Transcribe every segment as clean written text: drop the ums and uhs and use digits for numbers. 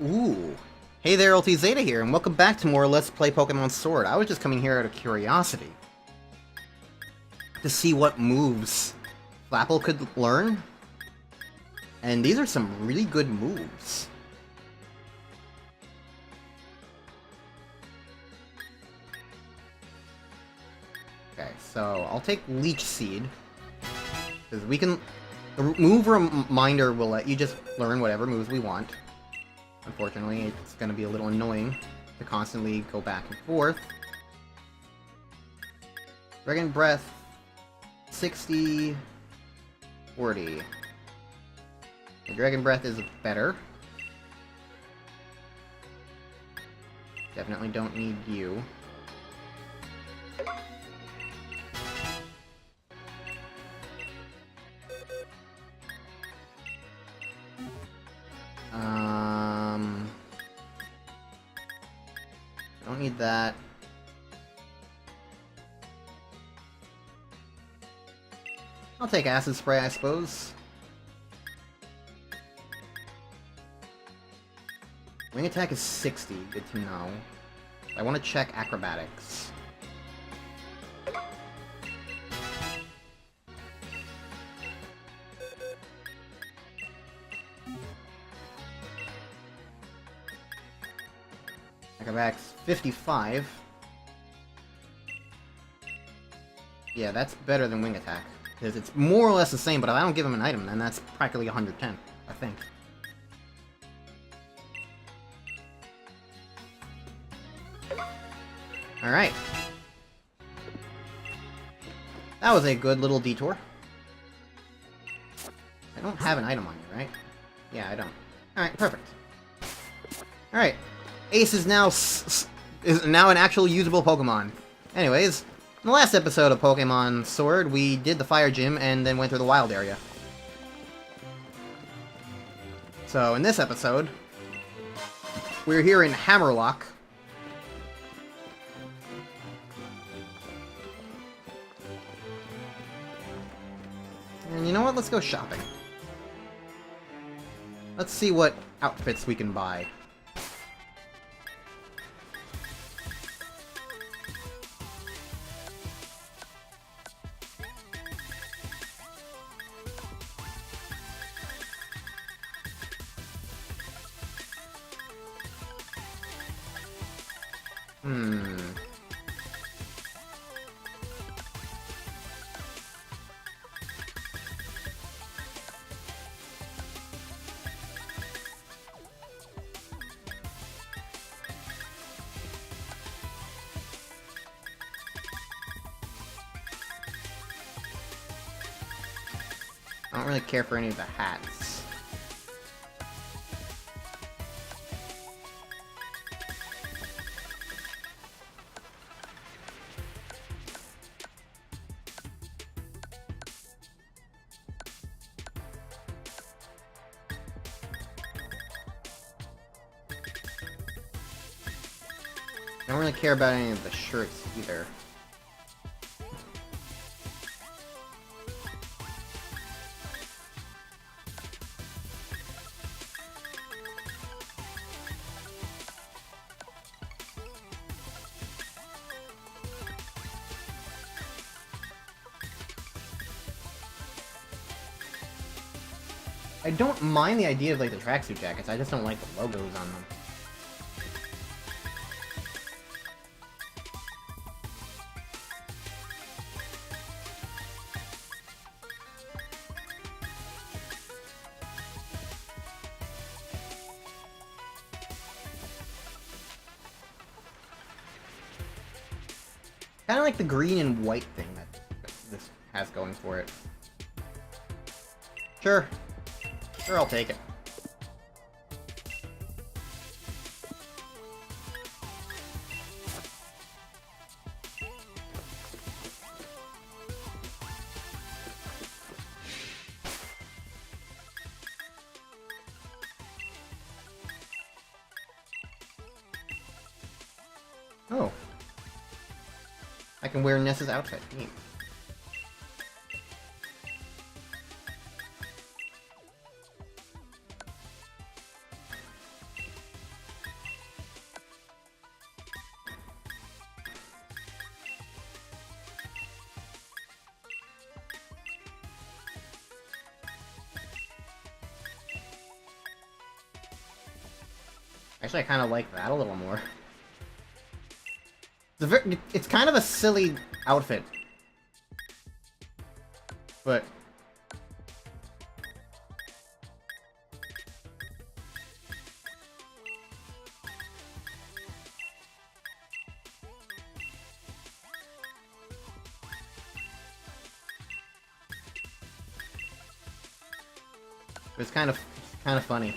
Ooh. Hey there, LT Zeta here, and welcome back to more Let's Play Pokemon Sword. I was just coming here out of curiosity to see what moves Flapple could learn. And these are some really good moves. Okay, so I'll take Leech Seed. Because we can... The move reminder will let you just learn whatever moves we want. Unfortunately, it's going to be a little annoying to constantly go back and forth. Dragon Breath, 60, 40. The Dragon Breath is better. Definitely don't need you. Don't need that. I'll take Acid Spray, I suppose. Wing attack is 60, good to know. I want to check acrobatics. Acrobatics 55. Yeah, that's better than wing attack. Because it's more or less the same, but if I don't give him an item, then that's practically 110, I think. Alright. That was a good little detour. I don't have an item on you, right? Yeah, I don't. Alright, perfect. Alright. Ace is now an actual usable Pokemon. Anyways, in the last episode of Pokemon Sword, we did the Fire Gym and then went through the Wild area. So, in this episode, we're here in Hammerlock. And you know what? Let's go shopping. Let's see what outfits we can buy. I don't really care for any of the hats. I don't really care about any of the shirts either. I don't mind the idea of, like, the tracksuit jackets, I just don't like the logos on them. Kinda like the green and white thing that this has going for it. Sure. Sure, I'll take it. Oh. I can wear Ness's outfit. Neat. Actually, I kind of like that a little more. It's kind of a silly outfit. But... it's kind of funny.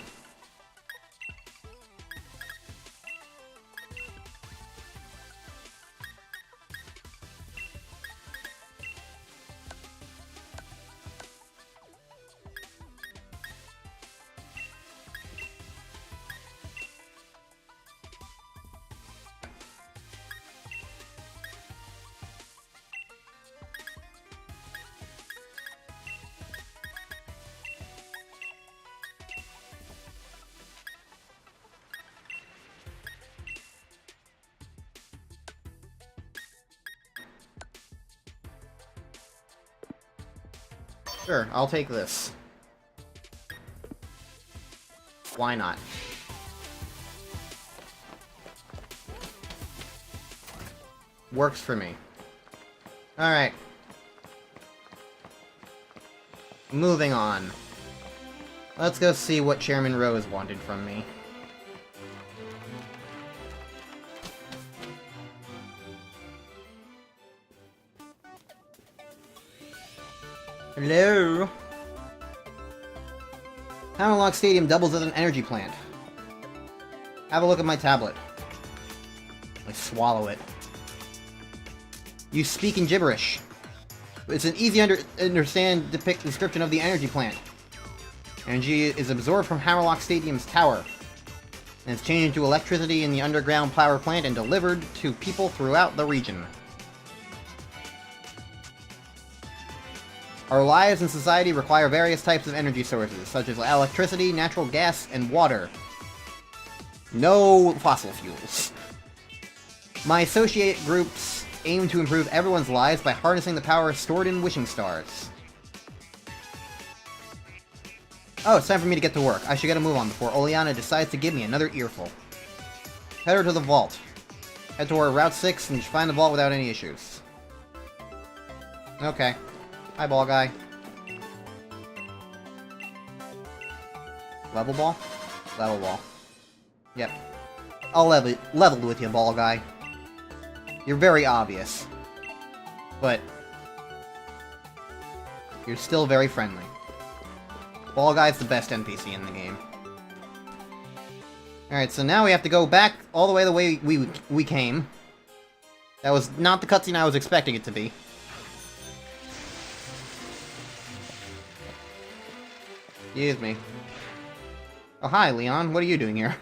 Sure, I'll take this. Why not? Works for me. Alright. Moving on. Let's go see what Chairman Rose wanted from me. Hello? Hammerlock Stadium doubles as an energy plant. Have a look at my tablet. I swallow it. You speak in gibberish. It's an easy understand description of the energy plant. Energy is absorbed from Hammerlock Stadium's tower, and is changed into electricity in the underground power plant and delivered to people throughout the region. Our lives and society require various types of energy sources, such as electricity, natural gas, and water. No fossil fuels. My associate groups aim to improve everyone's lives by harnessing the power stored in wishing stars. Oh, it's time for me to get to work. I should get a move on before Oleana decides to give me another earful. Head her to the vault. Head toward Route 6 and you should find the vault without any issues. Okay. Hi, ball guy. Level ball? Level ball. Yep. I'll level with you, ball guy. You're very obvious. But... you're still very friendly. Ball guy's the best NPC in the game. Alright, so now we have to go back all the way we came. That was not the cutscene I was expecting it to be. Excuse me. Oh, hi, Leon. What are you doing here?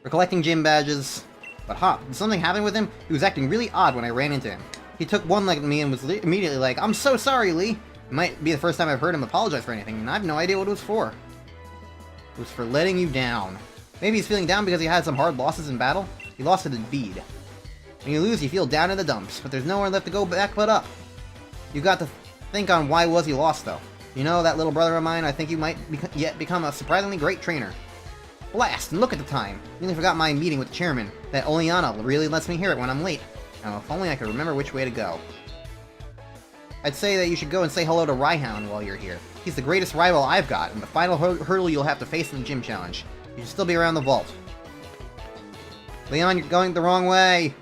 We're collecting gym badges. But did something happen with him? He was acting really odd when I ran into him. He took one look at me and was immediately like, "I'm so sorry, Lee." It might be the first time I've heard him apologize for anything, and I have no idea what it was for. It was for letting you down. Maybe he's feeling down because he had some hard losses in battle? He lost to the Bede. When you lose, you feel down in the dumps, but there's nowhere left to go back but up. You got to think on why was he lost, though. You know, that little brother of mine, I think you might yet become a surprisingly great trainer. Blast, and look at the time. Nearly forgot my meeting with the chairman. That Oleana really lets me hear it when I'm late. Now, if only I could remember which way to go. I'd say that you should go and say hello to Rhyhound while you're here. He's the greatest rival I've got, and the final hurdle you'll have to face in the gym challenge. You should still be around the vault. Leon, you're going the wrong way!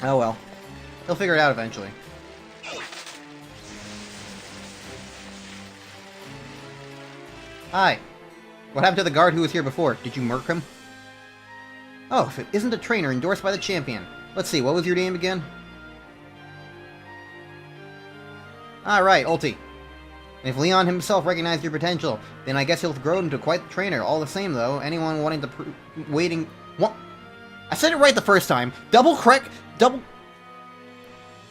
Oh well. He'll figure it out eventually. Hi. What happened to the guard who was here before? Did you murk him? Oh, if it isn't a trainer endorsed by the champion. Let's see, what was your name again? Ah, right, Ulti. And if Leon himself recognized your potential, then I guess he'll grow into quite the trainer. All the same, though, anyone wanting to waiting... What? I said it right the first time. Double correct... Double...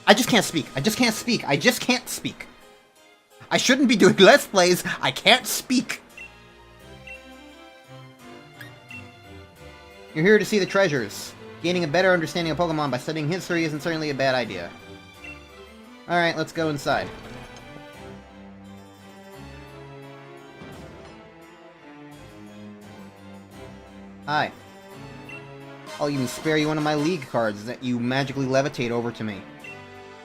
I just can't speak. I just can't speak. I just can't speak. I shouldn't be doing Let's Plays. I can't speak. You're here to see the treasures. Gaining a better understanding of Pokemon by studying history isn't certainly a bad idea. Alright, let's go inside. Hi. I'll even spare you one of my league cards that you magically levitate over to me.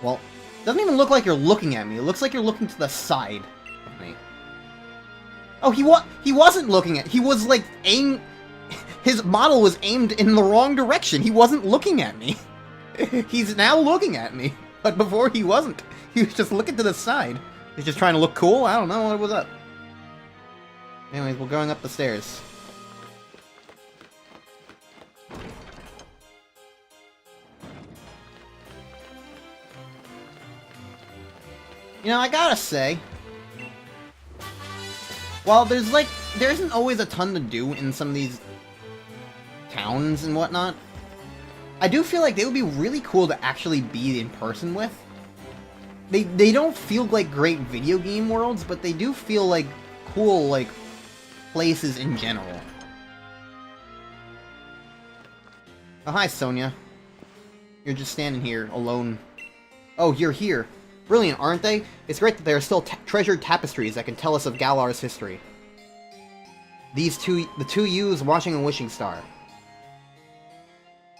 Well, it doesn't even look like you're looking at me. It looks like you're looking to the side of me. Oh, he wasn't looking at... He was, like, his model was aimed in the wrong direction. He wasn't looking at me. He's now looking at me. But before he wasn't. He was just looking to the side. He's just trying to look cool? I don't know what was up. Anyways, we're going up the stairs. You know, I gotta say, while there isn't always a ton to do in some of these towns and whatnot, I do feel like they would be really cool to actually be in person with. They don't feel like great video game worlds, but they do feel like cool, like, places in general. Oh, hi, Sonia. You're just standing here, alone. Oh, you're here. Brilliant, aren't they? It's great that there are still treasured tapestries that can tell us of Galar's history. The two youths watching a wishing star.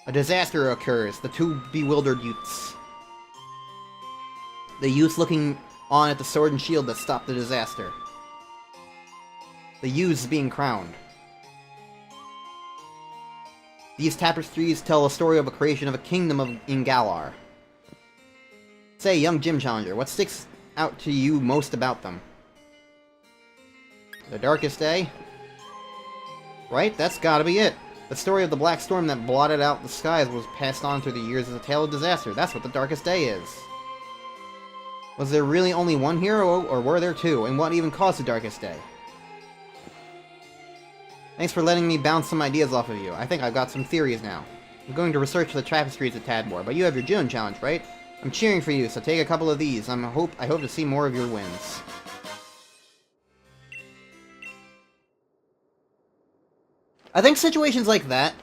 A disaster occurs, the two bewildered youths. The youths looking on at the sword and shield that stopped the disaster. The youths being crowned. These tapestries tell a story of a creation of a kingdom in Galar. Say, young gym challenger, what sticks out to you most about them? The darkest day? Right, that's gotta be it. The story of the black storm that blotted out the skies was passed on through the years as a tale of disaster. That's what the darkest day is. Was there really only one hero, or were there two? And what even caused the darkest day? Thanks for letting me bounce some ideas off of you. I think I've got some theories now. I'm going to research the tapestries a tad more, but you have your gym challenge, right? I'm cheering for you, so take a couple of these. I hope to see more of your wins. I think situations like that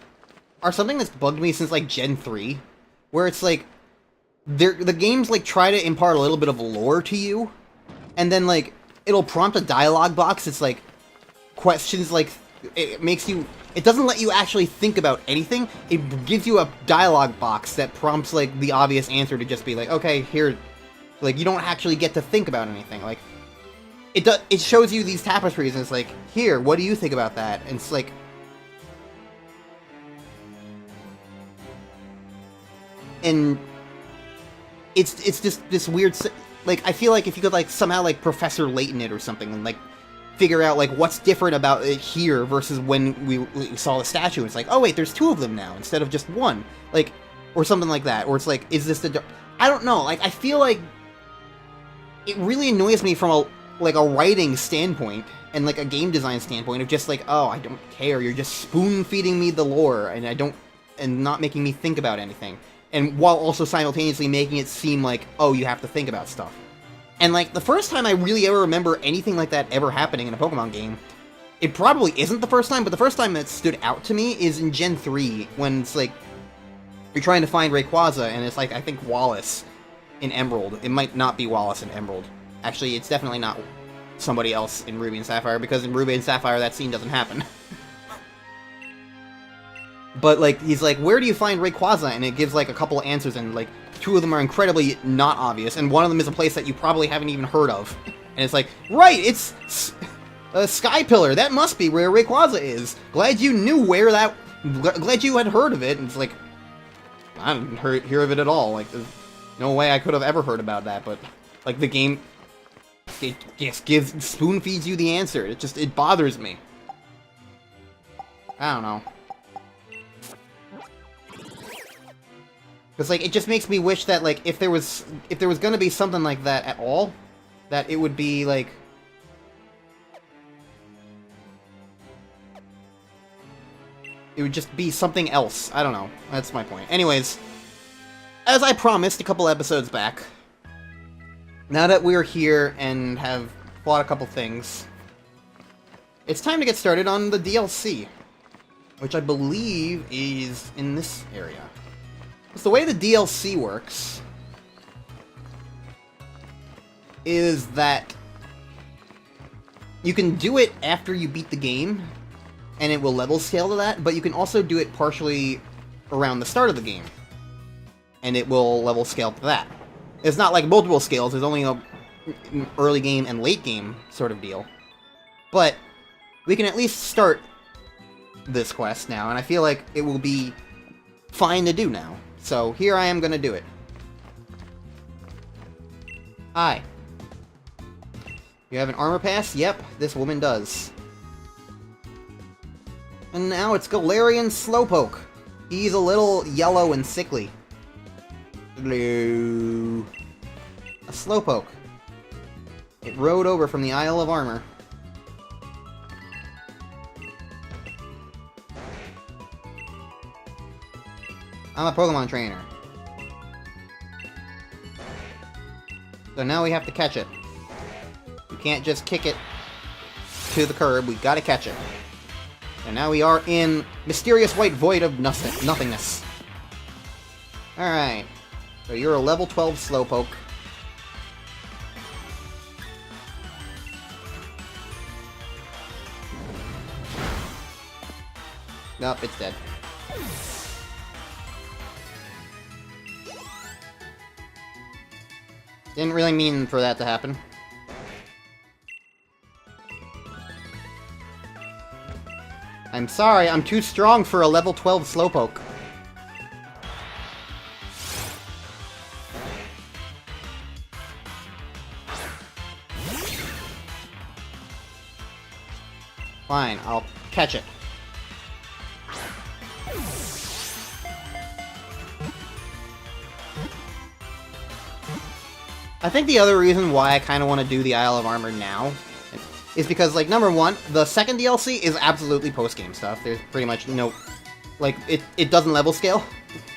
are something that's bugged me since, like, Gen 3. Where it's like, the games, like, try to impart a little bit of lore to you. And then, like, it'll prompt a dialogue box. It's like, questions, like, it makes you... It doesn't let you actually think about anything. It gives you a dialogue box that prompts, like, the obvious answer to just be like, okay, here... Like, you don't actually get to think about anything. Like, it shows you these tapestries, and it's like, here, what do you think about that? And it's like... And... It's just this weird... Like, I feel like if you could, like, somehow, like, Professor Layton it or something, and, like, figure out, like, what's different about it here versus when we saw the statue. It's like, oh, wait, there's two of them now instead of just one. Like, or something like that. Or it's like, is this the... I don't know. Like, I feel like it really annoys me from a writing standpoint and, like, a game design standpoint of just, like, oh, I don't care. You're just spoon-feeding me the lore and not making me think about anything. And while also simultaneously making it seem like, oh, you have to think about stuff. And, like, the first time I really ever remember anything like that ever happening in a Pokemon game, it probably isn't the first time, but the first time that stood out to me is in Gen 3, when it's, like, you're trying to find Rayquaza, and it's, like, I think Wallace in Emerald. It might not be Wallace in Emerald. Actually, it's definitely not somebody else in Ruby and Sapphire, because in Ruby and Sapphire that scene doesn't happen. But, like, he's like, where do you find Rayquaza? And it gives, like, a couple of answers, and, like, two of them are incredibly not obvious, and one of them is a place that you probably haven't even heard of. And it's like, right, it's Sky Pillar. That must be where Rayquaza is. Glad you knew where that... Glad you had heard of it. And it's like, I didn't hear of it at all. Like, there's no way I could have ever heard about that, but, like, the game... It just spoon feeds you the answer. It bothers me. I don't know. Because, like, it just makes me wish that, like, if there was gonna be something like that at all, that it would be, like... It would just be something else. I don't know. That's my point. Anyways, as I promised a couple episodes back, now that we're here and have fought a couple things, it's time to get started on the DLC, which I believe is in this area. So the way the DLC works is that you can do it after you beat the game, and it will level scale to that, but you can also do it partially around the start of the game, and it will level scale to that. It's not like multiple scales, there's only a early game and late game sort of deal. But we can at least start this quest now, and I feel like it will be fine to do now. So here I am gonna do it. Hi. You have an armor pass? Yep, this woman does. And now it's Galarian Slowpoke. He's a little yellow and sickly. Hello. A Slowpoke. It rode over from the Isle of Armor. I'm a Pokemon trainer. So now we have to catch it. We can't just kick it to the curb, we gotta catch it. And now we are in Mysterious White Void of Nothingness. Alright. So you're a level 12 Slowpoke. Nope, it's dead. Didn't really mean for that to happen. I'm sorry, I'm too strong for a level 12 Slowpoke. Fine, I'll catch it. I think the other reason why I kind of want to do the Isle of Armor now is because, like, number one, the second DLC is absolutely post-game stuff. There's pretty much no... Like, it doesn't level scale.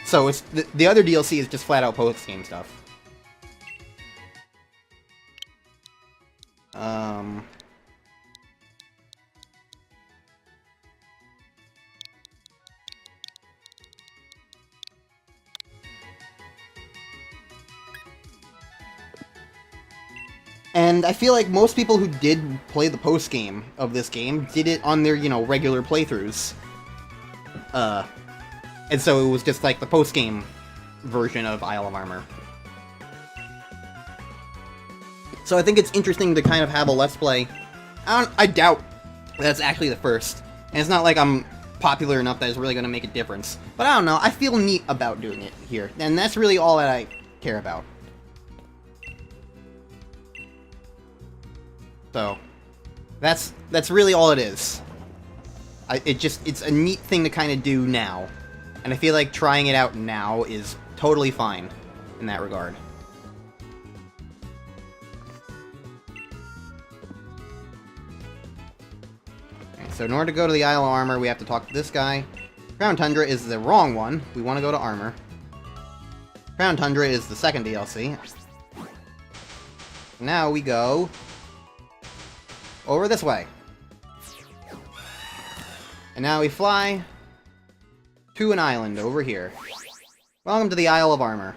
So it's the other DLC is just flat-out post-game stuff. And I feel like most people who did play the post-game of this game did it on their, you know, regular playthroughs. And so it was just like the post-game version of Isle of Armor. So I think it's interesting to kind of have a Let's Play. I doubt that's actually the first. And it's not like I'm popular enough that it's really going to make a difference. But I don't know, I feel neat about doing it here. And that's really all that I care about. So, that's really all it is. It's a neat thing to kind of do now. And I feel like trying it out now is totally fine in that regard. Okay, so in order to go to the Isle of Armor, we have to talk to this guy. Crown Tundra is the wrong one. We want to go to Armor. Crown Tundra is the second DLC. Now we go over this way. And now we fly to an island over here. Welcome to the Isle of Armor.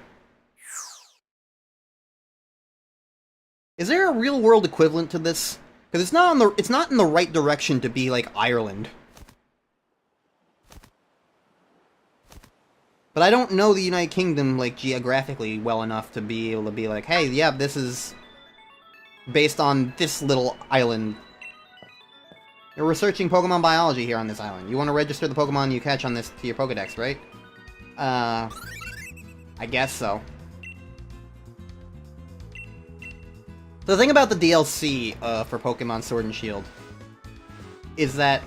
Is there a real-world equivalent to this? Because it's not in the right direction to be like Ireland. But I don't know the United Kingdom like geographically well enough to be able to be like, hey, yeah, this is based on this little island. You're researching Pokemon biology here on this island. You want to register the Pokemon you catch on this to your Pokedex, right? I guess so. The thing about the DLC for Pokemon Sword and Shield is that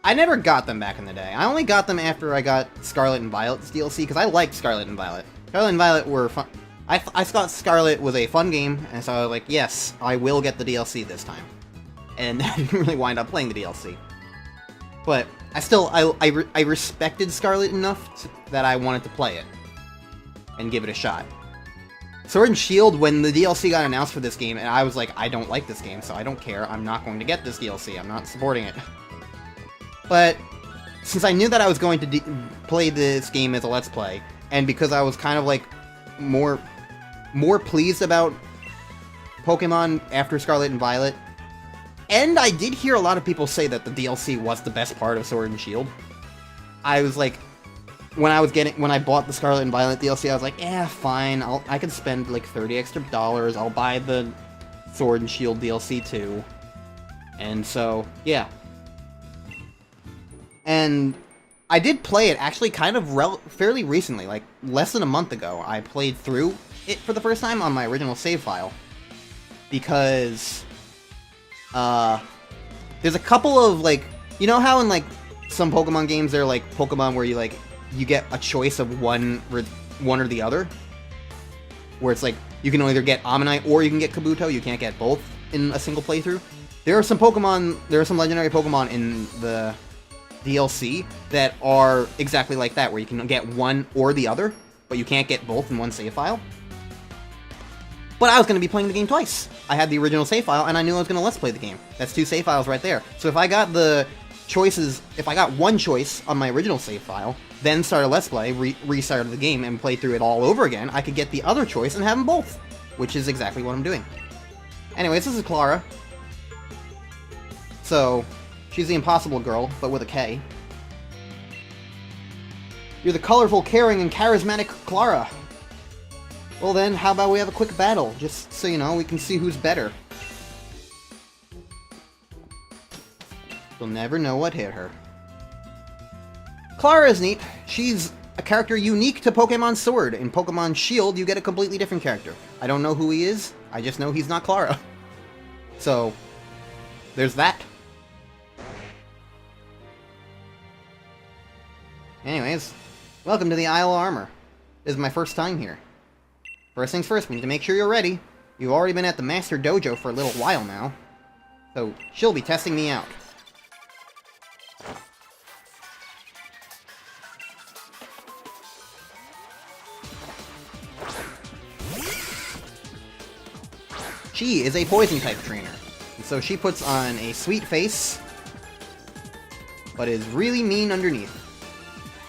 I never got them back in the day. I only got them after I got Scarlet and Violet's DLC, because I liked Scarlet and Violet. Scarlet and Violet were fun. I thought Scarlet was a fun game, and so I was like, yes, I will get the DLC this time. And I didn't really wind up playing the DLC. But I respected Scarlet enough that I wanted to play it. And give it a shot. Sword and Shield, when the DLC got announced for this game, and I was like, I don't like this game, so I don't care, I'm not going to get this DLC, I'm not supporting it. But, since I knew that I was going to play this game as a Let's Play, and because I was kind of like, more pleased about Pokemon after Scarlet and Violet, And I did hear a lot of people say that the DLC was the best part of Sword and Shield. I was like, when I bought the Scarlet and Violet DLC, I was like, yeah, fine, I can spend like $30 extra. I'll buy the Sword and Shield DLC too. And so, yeah. And I did play it actually kind of fairly recently, like less than a month ago. I played through it for the first time on my original save file. Because there's a couple of, like, you know how in, like, some Pokemon games there are, like, Pokemon where you get a choice of one or the other? Where it's, like, you can either get Ammonite or you can get Kabuto, you can't get both in a single playthrough. There are some legendary Pokemon in the DLC that are exactly like that, where you can get one or the other, but you can't get both in one save file. But I was going to be playing the game twice. I had the original save file, and I knew I was going to Let's Play the game. That's 2 save files right there. So if I got if I got one choice on my original save file, then start a Let's Play, restarted the game, and play through it all over again, I could get the other choice and have them both. Which is exactly what I'm doing. Anyways, this is Clara. So, she's the impossible girl, but with a K. You're the colorful, caring, and charismatic Clara. Well then, how about we have a quick battle, just so you know, we can see who's better. You'll never know what hit her. Clara is neat. She's a character unique to Pokemon Sword. In Pokemon Shield, you get a completely different character. I don't know who he is, I just know he's not Clara. So, there's that. Anyways, welcome to the Isle of Armor. This is my first time here. First things first, we need to make sure you're ready. You've already been at the Master Dojo for a little while now, so she'll be testing me out. She is a Poison-type trainer, and so she puts on a sweet face, but is really mean underneath.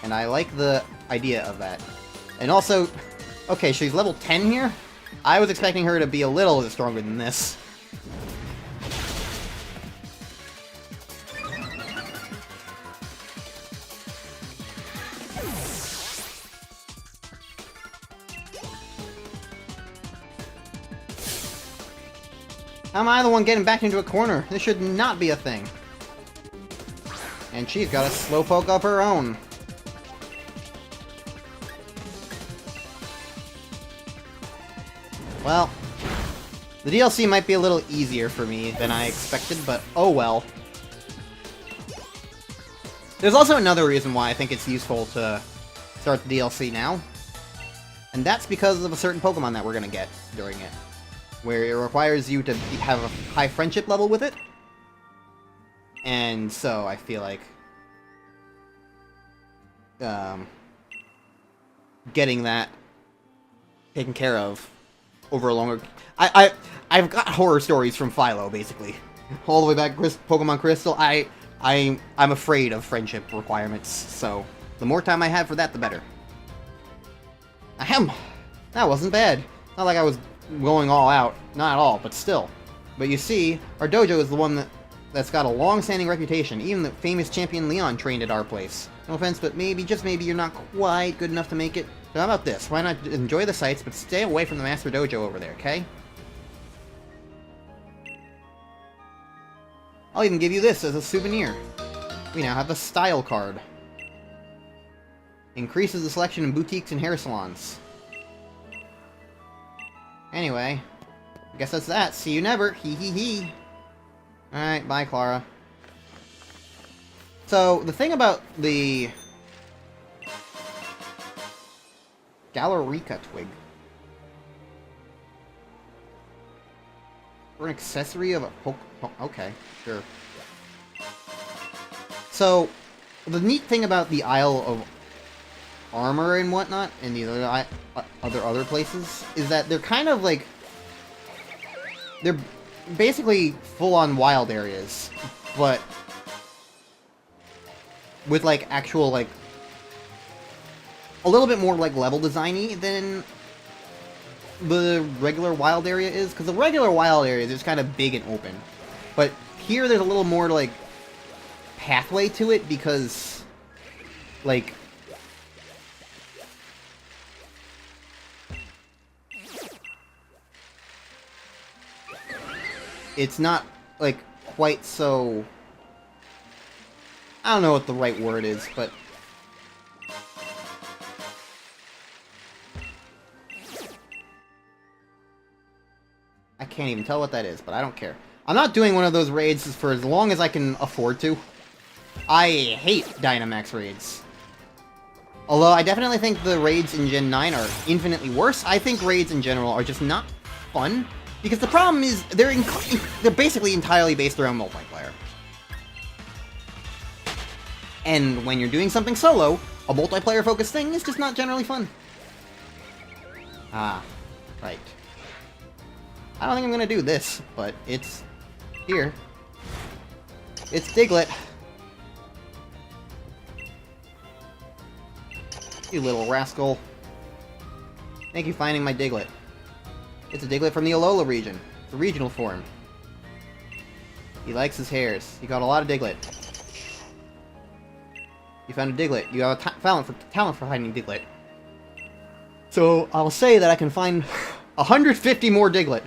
And I like the idea of that. And also, okay, she's level 10 here? I was expecting her to be a little stronger than this. How am I the one getting back into a corner? This should not be a thing. And she's got a slowpoke of her own. Well, the DLC might be a little easier for me than I expected, but oh well. There's also another reason why I think it's useful to start the DLC now, and that's because of a certain Pokemon that we're gonna get during it, where it requires you to have a high friendship level with it, and so I feel like getting that taken care of over a longer... I've got horror stories from Philo, basically. All the way back Pokemon Crystal, I'm afraid of friendship requirements, so the more time I have for that, the better. Ahem! That wasn't bad. Not like I was going all out. Not at all, but still. But you see, our dojo is the one that's got a long-standing reputation. Even the famous champion Leon trained at our place. No offense, but maybe, just maybe, you're not quite good enough to make it. So how about this? Why not enjoy the sights, but stay away from the Master Dojo over there, okay? I'll even give you this as a souvenir. We now have a style card. Increases the selection in boutiques and hair salons. Anyway, I guess that's that. See you never. Hee hee hee. Alright, bye, Clara. So, the thing about the Galarica twig. For an accessory of a okay, sure. So, the neat thing about the Isle of Armor and whatnot, and the other places, is that they're kind of like... They're basically full-on wild areas, but with, like, actual, like, a little bit more, like, level design-y than the regular wild area is, because the regular wild area is just kind of big and open. But here there's a little more, like, pathway to it, because, like... it's not, like, quite so... I don't know what the right word is, but... I can't even tell what that is, but I don't care. I'm not doing one of those raids for as long as I can afford to. I hate Dynamax raids. Although I definitely think the raids in Gen 9 are infinitely worse, I think raids in general are just not fun. Because the problem is, they're basically entirely based around multiplayer. And when you're doing something solo, a multiplayer-focused thing is just not generally fun. Ah, right. I don't think I'm gonna do this, but it's here. It's Diglett. You little rascal. Thank you for finding my Diglett. It's a Diglett from the Alola region. It's a regional form. He likes his hairs. He got a lot of Diglett. You found a Diglett. You have a talent for finding Diglett. So, I'll say that I can find 150 more Diglett.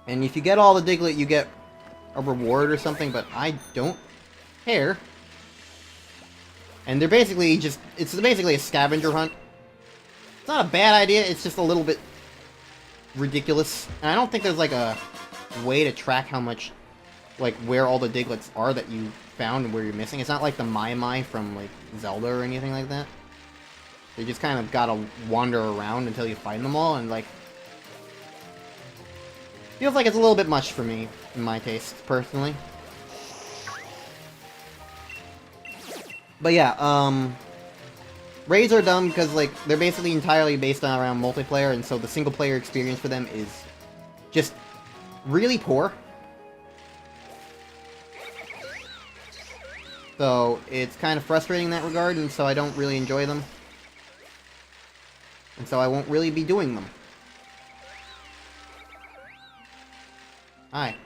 And if you get all the Diglett, you get a reward or something, but I don't care. And they're basically just... it's basically a scavenger hunt. It's not a bad idea, it's just a little bit ridiculous. And I don't think there's, like, a way to track how much... like, where all the Digletts are that you found and where you're missing. It's not like the Mai from, like, Zelda or anything like that. You just kind of gotta wander around until you find them all, and, like... feels like it's a little bit much for me, in my taste, personally. But yeah, raids are dumb because, like, they're basically entirely based around multiplayer, and so the single-player experience for them is just really poor. So, it's kind of frustrating in that regard, and so I don't really enjoy them. And so I won't really be doing them. Hi.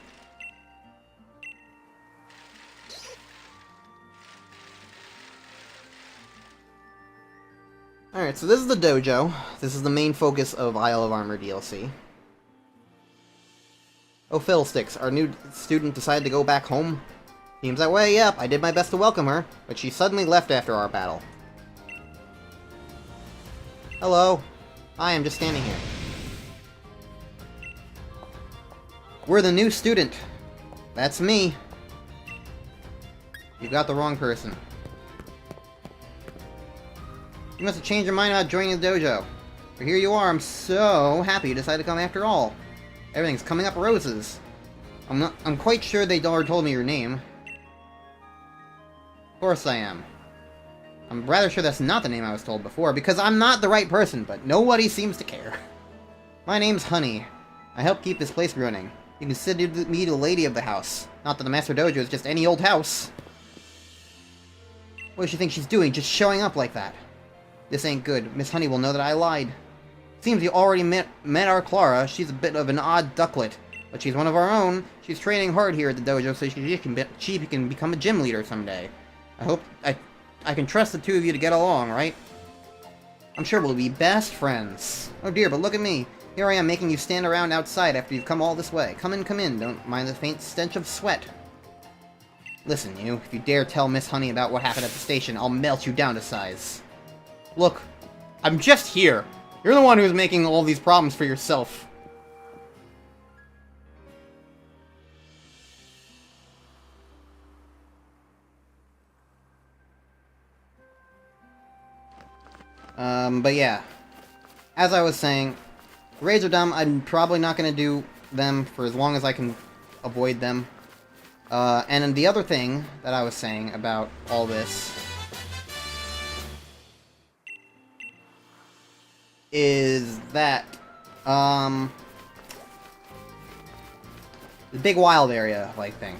Alright, so this is the dojo. This is the main focus of Isle of Armor DLC. Oh, fiddlesticks. Our new student decided to go back home? Seems that way, yep. I did my best to welcome her, but she suddenly left after our battle. Hello. Hi, I'm just standing here. We're the new student. That's me. You got the wrong person. You must have changed your mind about joining the dojo. But here you are, I'm so happy you decided to come after all. Everything's coming up roses. I'm quite sure they already told me your name. Of course I am. I'm rather sure that's not the name I was told before, because I'm not the right person, but nobody seems to care. My name's Honey. I help keep this place running. You can consider me the lady of the house. Not that the Master Dojo is just any old house. What does she think she's doing, just showing up like that? This ain't good. Miss Honey will know that I lied. Seems you already met our Clara. She's a bit of an odd ducklet, but she's one of our own. She's training hard here at the dojo so she can become a gym leader someday. I hope I can trust the two of you to get along, right? I'm sure we'll be best friends. Oh dear, but look at me. Here I am making you stand around outside after you've come all this way. Come in, come in. Don't mind the faint stench of sweat. Listen, you. If you dare tell Miss Honey about what happened at the station, I'll melt you down to size. Look, I'm just here. You're the one who's making all these problems for yourself. But yeah. As I was saying, raids are dumb. I'm probably not going to do them for as long as I can avoid them. And then the other thing that I was saying about all this is that, the big wild area, like, thing.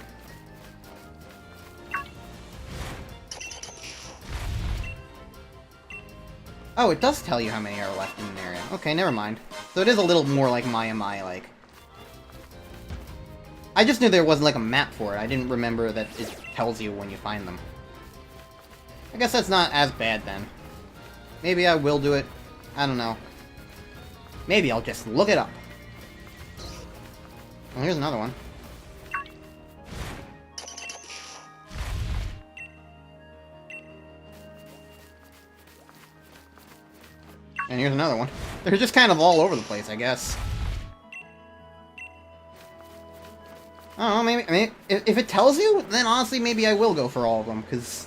Oh, it does tell you how many are left in an area. Okay, never mind. So it is a little more like my, like. I just knew there wasn't, like, a map for it. I didn't remember that it tells you when you find them. I guess that's not as bad, then. Maybe I will do it. I don't know. Maybe I'll just look it up. Well, here's another one. And here's another one. They're just kind of all over the place, I guess. I don't know, maybe if it tells you, then honestly, maybe I will go for all of them, because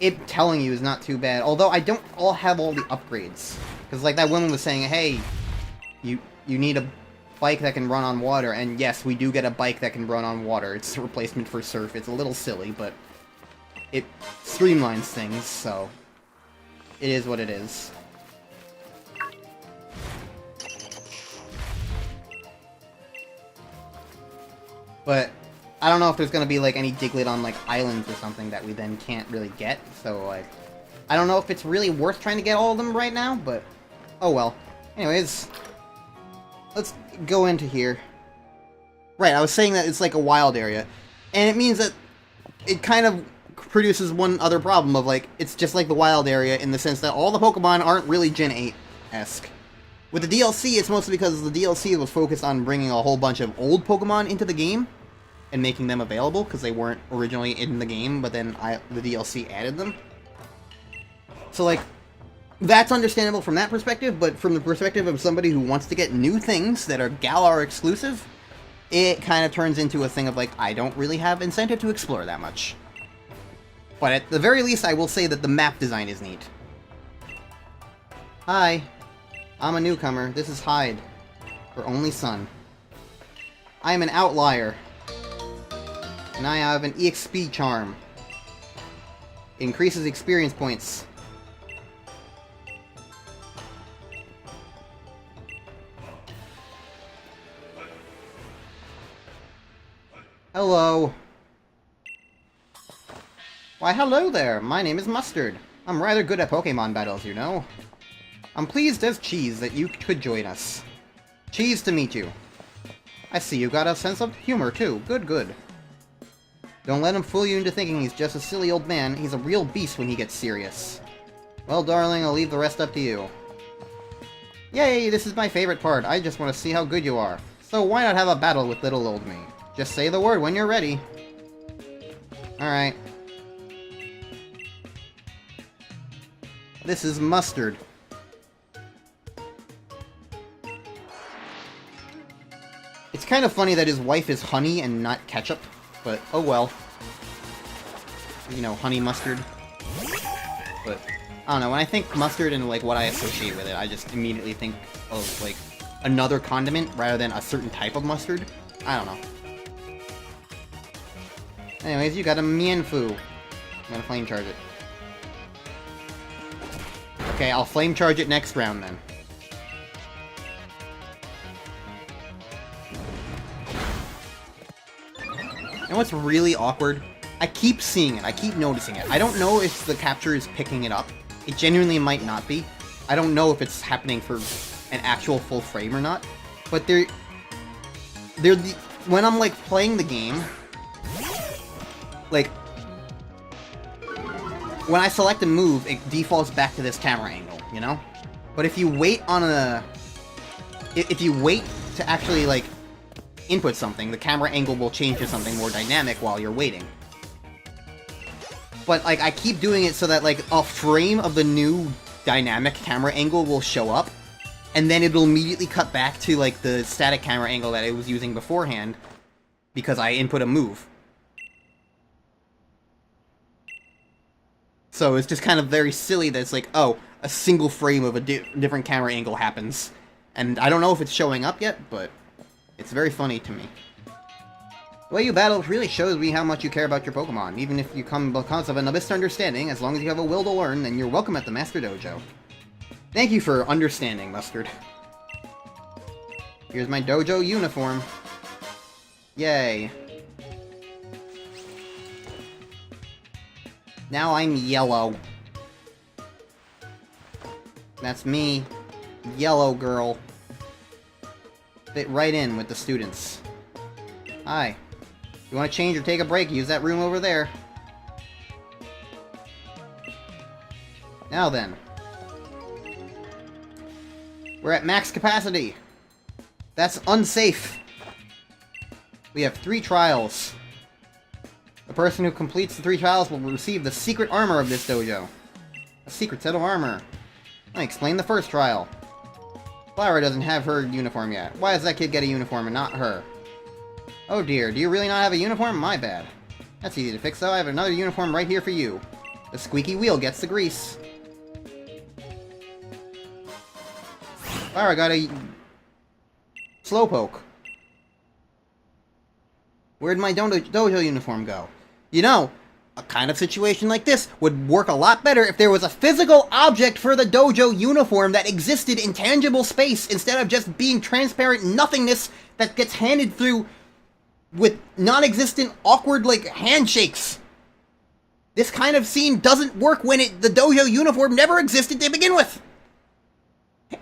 it telling you is not too bad. Although I don't all have all the upgrades. Because like that woman was saying, hey, you need a bike that can run on water, and yes, we do get a bike that can run on water. It's a replacement for Surf. It's a little silly, but it streamlines things, so it is what it is. But I don't know if there's gonna be like any Diglett on like islands or something that we then can't really get, so like I don't know if it's really worth trying to get all of them right now, but oh well. Anyways, let's go into here. Right, I was saying that it's like a wild area, and it means that it kind of produces one other problem of like, it's just like the wild area in the sense that all the Pokemon aren't really Gen 8-esque. With the DLC, it's mostly because the DLC was focused on bringing a whole bunch of old Pokemon into the game and making them available, because they weren't originally in the game, but then the DLC added them. So, like, that's understandable from that perspective, but from the perspective of somebody who wants to get new things that are Galar exclusive, it kind of turns into a thing of, like, I don't really have incentive to explore that much. But at the very least, I will say that the map design is neat. Hi. I'm a newcomer. This is Hyde. Her only son. I am an outlier. And I have an EXP charm. It increases experience points. Hello. Why, hello there. My name is Mustard. I'm rather good at Pokemon battles, you know. I'm pleased as cheese that you could join us. Cheese to meet you. I see you got a sense of humor, too. Good, good. Don't let him fool you into thinking he's just a silly old man. He's a real beast when he gets serious. Well, darling, I'll leave the rest up to you. Yay, this is my favorite part. I just want to see how good you are. So why not have a battle with little old me? Just say the word when you're ready. Alright. This is Mustard. It's kind of funny that his wife is Honey and not Ketchup, but oh well. You know, Honey Mustard. But, I don't know, when I think mustard and, like, what I associate with it, I just immediately think of, like, another condiment rather than a certain type of mustard. I don't know. Anyways, you got a Mienfoo. I'm gonna flame charge it. Okay, I'll flame charge it next round then. And what's really awkward? I keep seeing it, I keep noticing it. I don't know if the capture is picking it up. It genuinely might not be. I don't know if it's happening for an actual full frame or not. But when I'm like playing the game, like when I select a move, it defaults back to this camera angle, you know? But if you wait on if you wait to actually like input something, the camera angle will change to something more dynamic while you're waiting. But like I keep doing it so that like a frame of the new dynamic camera angle will show up, and then it'll immediately cut back to like the static camera angle that it was using beforehand because I input a move. So it's just kind of very silly that it's like, oh, a single frame of a different camera angle happens. And I don't know if it's showing up yet, but it's very funny to me. The way you battle really shows me how much you care about your Pokemon. Even if you come because of a misunderstanding, as long as you have a will to learn, then you're welcome at the Master Dojo. Thank you for understanding, Mustard. Here's my dojo uniform. Yay. Now I'm yellow. That's me. Yellow girl. Fit right in with the students. Hi. If you want to change or take a break, use that room over there. Now then. We're at max capacity. That's unsafe. We have 3 trials. The person who completes the 3 trials will receive the secret armor of this dojo. A secret set of armor. Let me explain the first trial. Flower doesn't have her uniform yet. Why does that kid get a uniform and not her? Oh dear, do you really not have a uniform? My bad. That's easy to fix though. I have another uniform right here for you. The squeaky wheel gets the grease. Flower got a slowpoke. Where'd my dojo uniform go? You know, a kind of situation like this would work a lot better if there was a physical object for the dojo uniform that existed in tangible space instead of just being transparent nothingness that gets handed through with non-existent, awkward, like, handshakes. This kind of scene doesn't work when the dojo uniform never existed to begin with.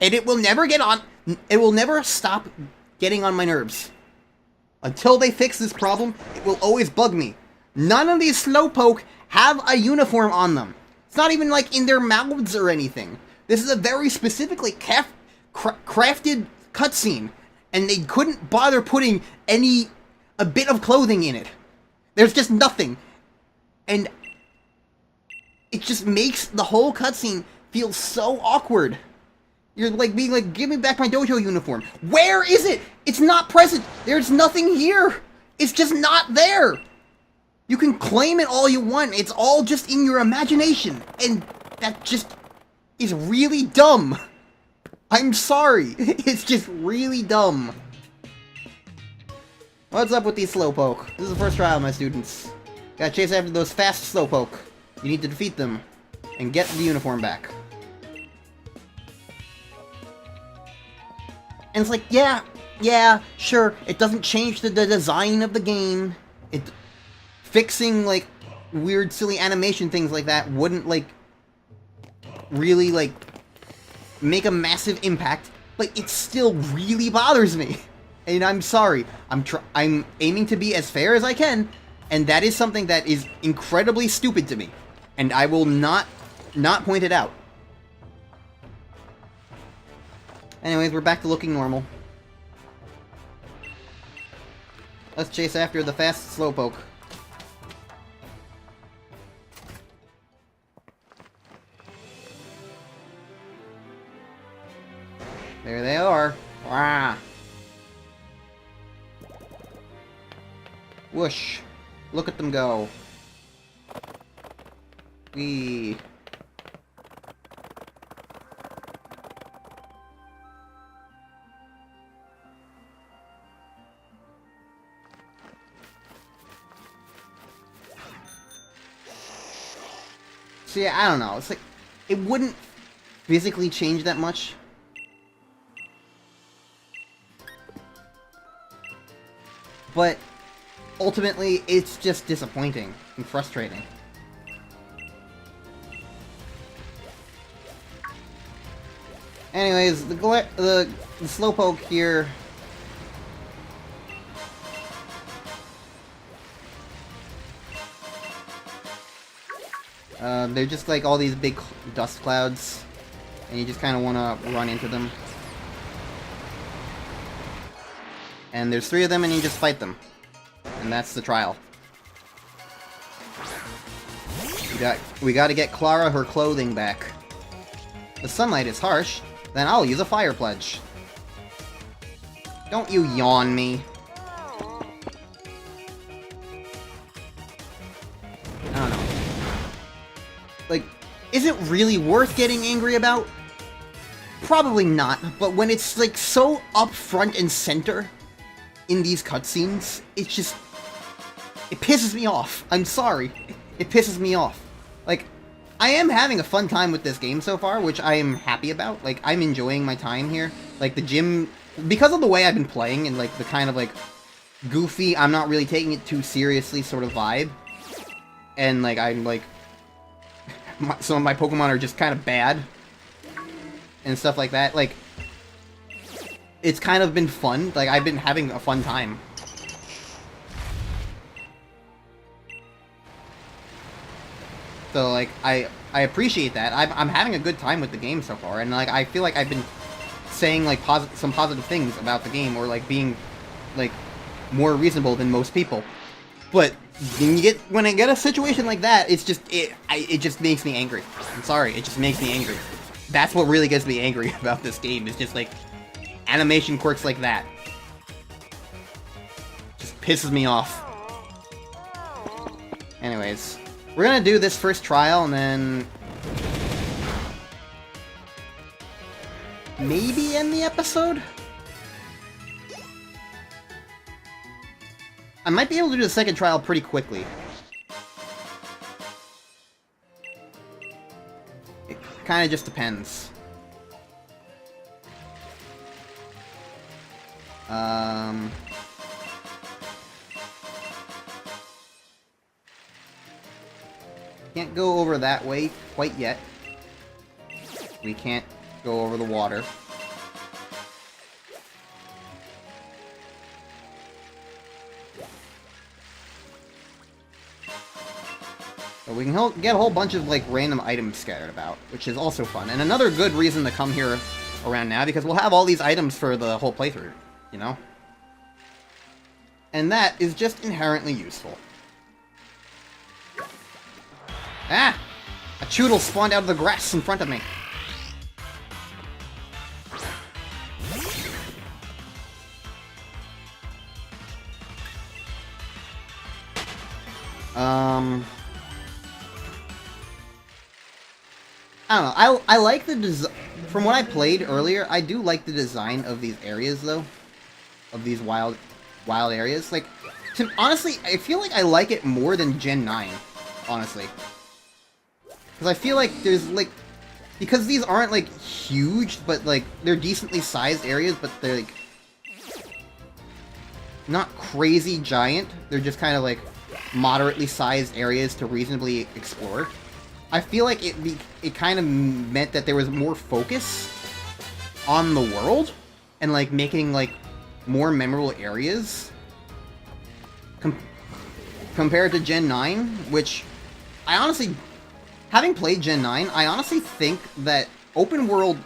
And it will never it will never stop getting on my nerves. Until they fix this problem, it will always bug me. None of these slowpoke have a uniform on them. It's not even like in their mouths or anything. This is a very specifically crafted cutscene, and they couldn't bother putting a bit of clothing in it. There's just nothing. And it just makes the whole cutscene feel so awkward. You're like being like, give me back my dojo uniform. Where is it? It's not present. There's nothing here. It's just not there. You can claim it all you want. It's all just in your imagination. And that just is really dumb. I'm sorry. It's just really dumb. What's up with these slowpoke? This is the first trial, my students. Gotta chase after those fast slowpoke. You need to defeat them and get the uniform back. And it's like, yeah, sure, it doesn't change the design of the game. Fixing, like, weird, silly animation things like that wouldn't, like, really, like, make a massive impact, but it still really bothers me. And I'm sorry. I'm aiming to be as fair as I can, and that is something that is incredibly stupid to me. And I will not point it out. Anyways, we're back to looking normal. Let's chase after the fast slowpoke. There they are. Wah. Whoosh. Look at them go. Whee. See, I don't know. It's like, it wouldn't physically change that much. But ultimately, it's just disappointing and frustrating. Anyways, the slowpoke here. They're just like all these big dust clouds, and you just kind of want to run into them. And there's 3 of them, and you just fight them. And that's the trial. We got to get Clara her clothing back. The sunlight is harsh, then I'll use a fire pledge. Don't you yawn me. I don't know. Like, is it really worth getting angry about? Probably not, but when it's like so up front and center in these cutscenes, it's just... it pisses me off. I'm sorry. It pisses me off. Like, I am having a fun time with this game so far, which I am happy about. Like, I'm enjoying my time here. Like, the gym... because of the way I've been playing and, like, the kind of, like, goofy, I'm not really taking it too seriously sort of vibe. And, like, I'm, like... some of my Pokemon are just kind of bad. And stuff like that. Like, it's kind of been fun. Like, I've been having a fun time. So, like, I appreciate that. I'm having a good time with the game so far, and, like, I feel like I've been saying, like, some positive things about the game, or, like, being, like, more reasonable than most people. But when I get a situation like that, it's just, it just makes me angry. I'm sorry, it just makes me angry. That's what really gets me angry about this game, is just, like, animation quirks like that. Just pisses me off. Anyways, we're gonna do this first trial, and then maybe end the episode? I might be able to do the second trial pretty quickly. It kind of just depends. Can't go over that way quite yet. We can't go over the water. But we can get a whole bunch of, like, random items scattered about, which is also fun. And another good reason to come here around now, because we'll have all these items for the whole playthrough, you know? And that is just inherently useful. Ah! A Choodle spawned out of the grass in front of me. I don't know. I like the design. From what I played earlier, I do like the design of these areas, though. Of these wild areas. Like, honestly, I feel like I like it more than Gen 9, honestly. Because I feel like there's, like... Because these aren't, like, huge, but, like, they're decently sized areas, but they're, like... not crazy giant. They're just kind of, like, moderately sized areas to reasonably explore. I feel like it kind of meant that there was more focus on the world, and, like, making, like, more memorable areas compared to Gen 9, which I honestly, having played Gen 9, I honestly think that open world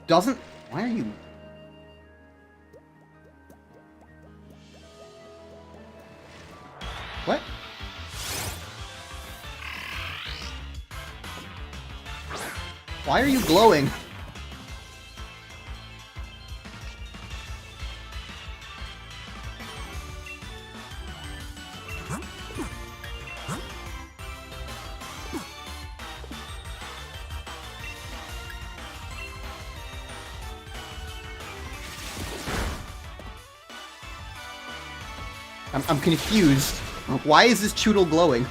doesn't... Why are you... What? Why are you glowing? I'm confused. Why is this Choodle glowing?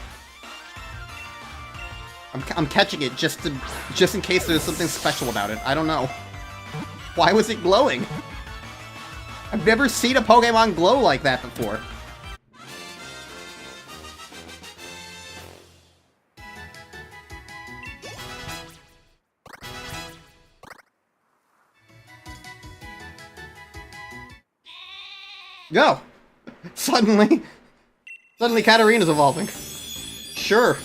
I'm catching it just in case there's something special about it. I don't know. Why was it glowing? I've never seen a Pokemon glow like that before. Go! Suddenly Katarina's evolving. Sure.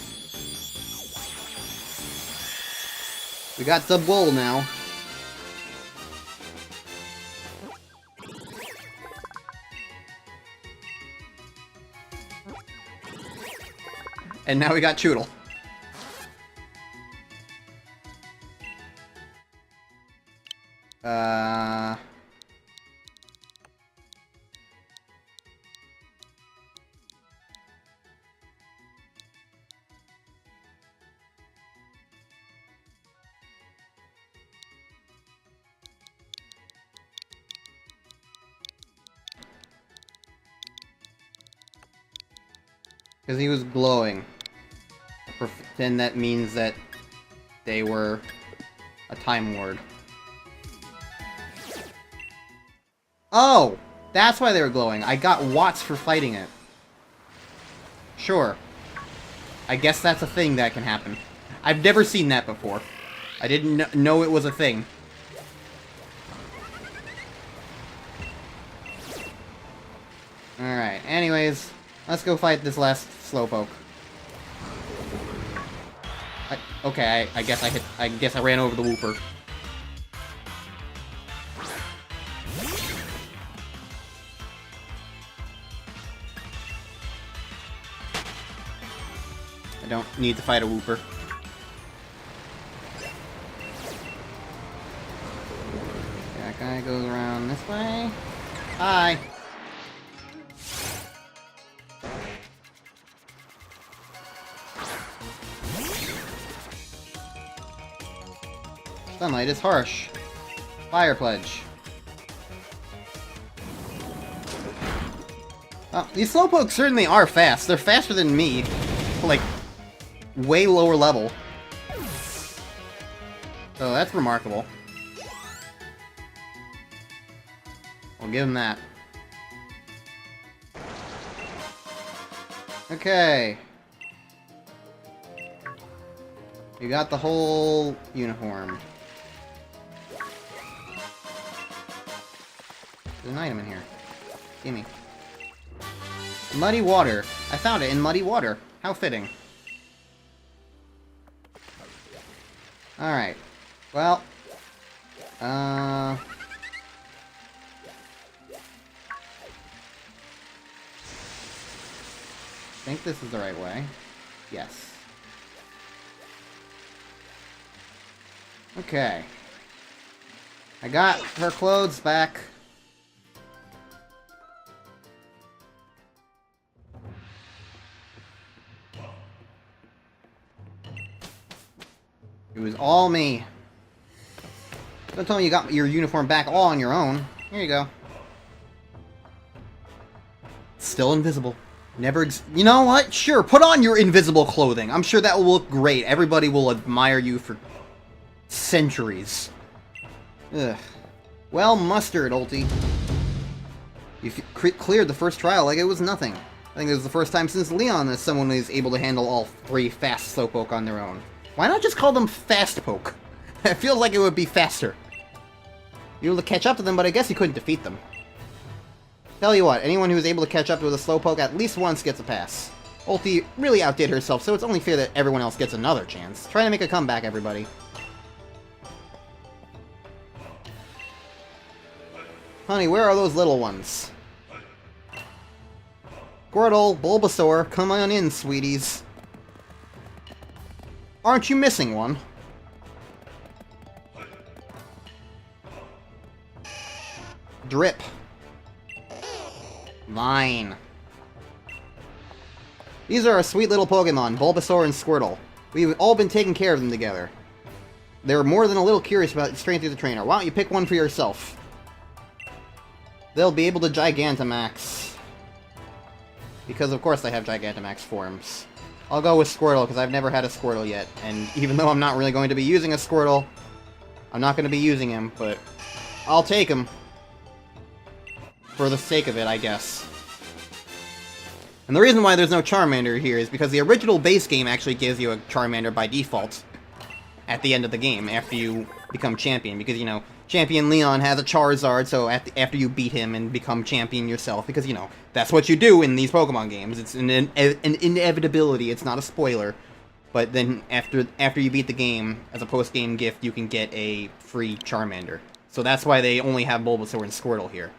We got the bull now. And now we got Choodle. Because he was glowing. Then that means that they were a Time Lord. Oh! That's why they were glowing. I got watts for fighting it. Sure. I guess that's a thing that can happen. I've never seen that before. I didn't know it was a thing. Alright, anyways, let's go fight this last Slowpoke. Okay, I guess I guess I ran over the Wooper. I don't need to fight a Wooper. That guy goes around this way. Hi! Sunlight is harsh. Fire Pledge. Well, these Slowpokes certainly are fast. They're faster than me. Like, way lower level. So that's remarkable. I'll give him that. Okay. You got the whole uniform. There's an item in here. Gimme. Muddy water. I found it in muddy water. How fitting. Alright. Well. I think this is the right way. Yes. Okay. I got her clothes back. It was all me. Don't tell me you got your uniform back all on your own. Here you go. Still invisible. Never you know what? Sure, put on your invisible clothing. I'm sure that will look great. Everybody will admire you for centuries. Ugh. Well mustered, Ulti. You cleared the first trial like it was nothing. I think it was the first time since Leon that someone is able to handle all 3 fast Slowpoke on their own. Why not just call them Fast Poke? It feels like it would be faster. You're able to catch up to them, but I guess you couldn't defeat them. Tell you what, anyone who is able to catch up with a Slowpoke at least once gets a pass. Ulti really outdid herself, so it's only fair that everyone else gets another chance. Try to make a comeback, everybody. Honey, where are those little ones? Squirtle, Bulbasaur, come on in, sweeties. Aren't you missing one? Drip. Vine. These are our sweet little Pokemon, Bulbasaur and Squirtle. We've all been taking care of them together. They're more than a little curious about the strength of the trainer. Why don't you pick one for yourself? They'll be able to Gigantamax. Because of course they have Gigantamax forms. I'll go with Squirtle, because I've never had a Squirtle yet. And even though I'm not really going to be using a Squirtle, I'm not going to be using him, but I'll take him. For the sake of it, I guess. And the reason why there's no Charmander here is because the original base game actually gives you a Charmander by default at the end of the game, after you become champion. Because, you know, Champion Leon has a Charizard, so after you beat him and become champion yourself, because, you know, that's what you do in these Pokemon games. It's an inevitability, it's not a spoiler. But then, after you beat the game, as a post-game gift, you can get a free Charmander. So that's why they only have Bulbasaur and Squirtle here.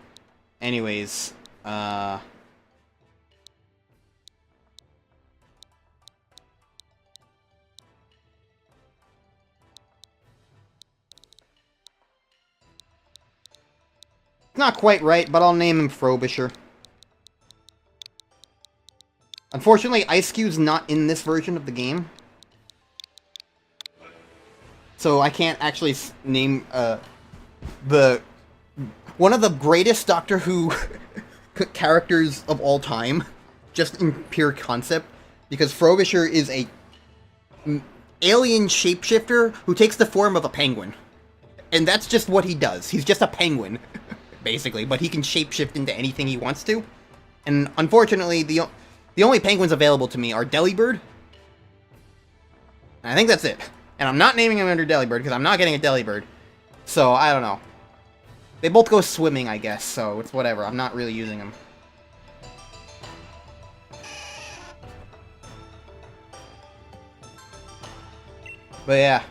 Anyways, It's not quite right, but I'll name him Frobisher. Unfortunately, Ice-Cube's not in this version of the game. So I can't actually name, one of the greatest Doctor Who characters of all time, just in pure concept, because Frobisher is a alien shapeshifter who takes the form of a penguin. And that's just what he does. He's just a penguin, basically, but he can shapeshift into anything he wants to. And unfortunately, the only penguins available to me are Delibird. And I think that's it. And I'm not naming him under Delibird, because I'm not getting a Delibird. So, I don't know. They both go swimming, I guess, so it's whatever. I'm not really using them. But yeah.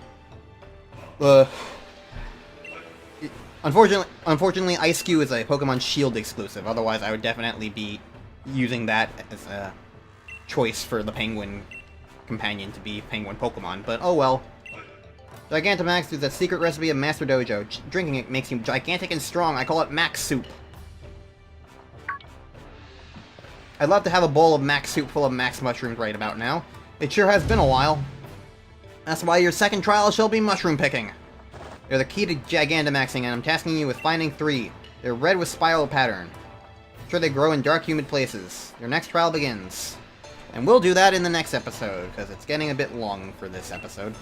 Unfortunately, Ice-Q is a Pokemon Shield exclusive. Otherwise, I would definitely be using that as a choice for the Penguin companion to be Penguin Pokemon. But oh well. Gigantamax is a secret recipe of Master Dojo. Drinking it makes you gigantic and strong. I call it Max Soup. I'd love to have a bowl of Max Soup full of Max Mushrooms right about now. It sure has been a while. That's why your second trial shall be mushroom picking. They're the key to Gigantamaxing, and I'm tasking you with finding 3. They're red with spiral pattern. I'm sure they grow in dark, humid places. Your next trial begins. And we'll do that in the next episode, because it's getting a bit long for this episode.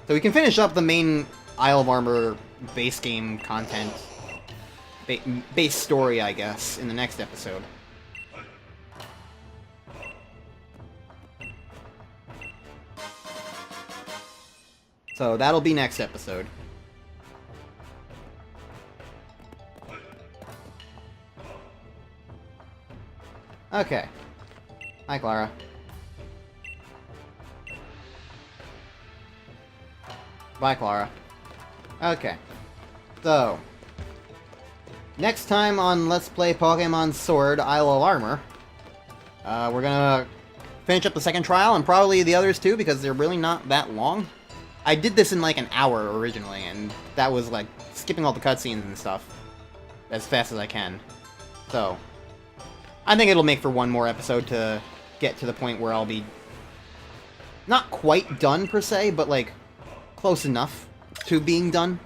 So we can finish up the main Isle of Armor base game content, base story, I guess, in the next episode. So that'll be next episode. Okay. Hi, Clara. Bye, Clara. Okay. So, next time on Let's Play Pokemon Sword Isle of Armor, we're gonna finish up the second trial, and probably the others too, because they're really not that long. I did this in like an hour originally, and that was like skipping all the cutscenes and stuff as fast as I can. So, I think it'll make for one more episode to get to the point where I'll be not quite done per se, but like close enough to being done.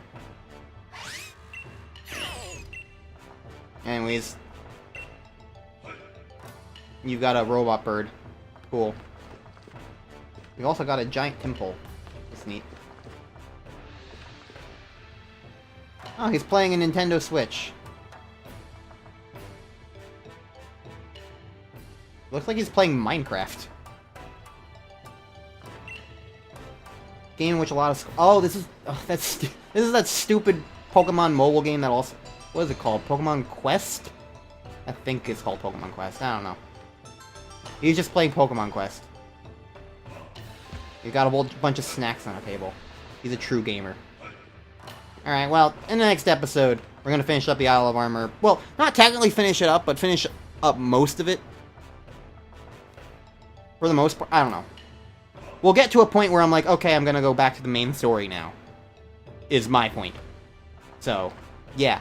Anyways, you've got a robot bird. Cool. We've also got a giant Pimple. That's neat. Oh, he's playing a Nintendo Switch. Looks like he's playing Minecraft. Game in which a lot of... Oh, this is... Oh, this is that stupid Pokemon mobile game that also... What is it called? Pokemon Quest? I think it's called Pokemon Quest. I don't know. He's just playing Pokemon Quest. He's got a whole bunch of snacks on the table. He's a true gamer. Alright, well, in the next episode, we're going to finish up the Isle of Armor. Well, not technically finish it up, but finish up most of it. For the most part, I don't know. We'll get to a point where I'm like, okay, I'm going to go back to the main story now. Is my point. So, yeah.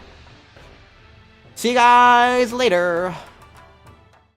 See you guys later!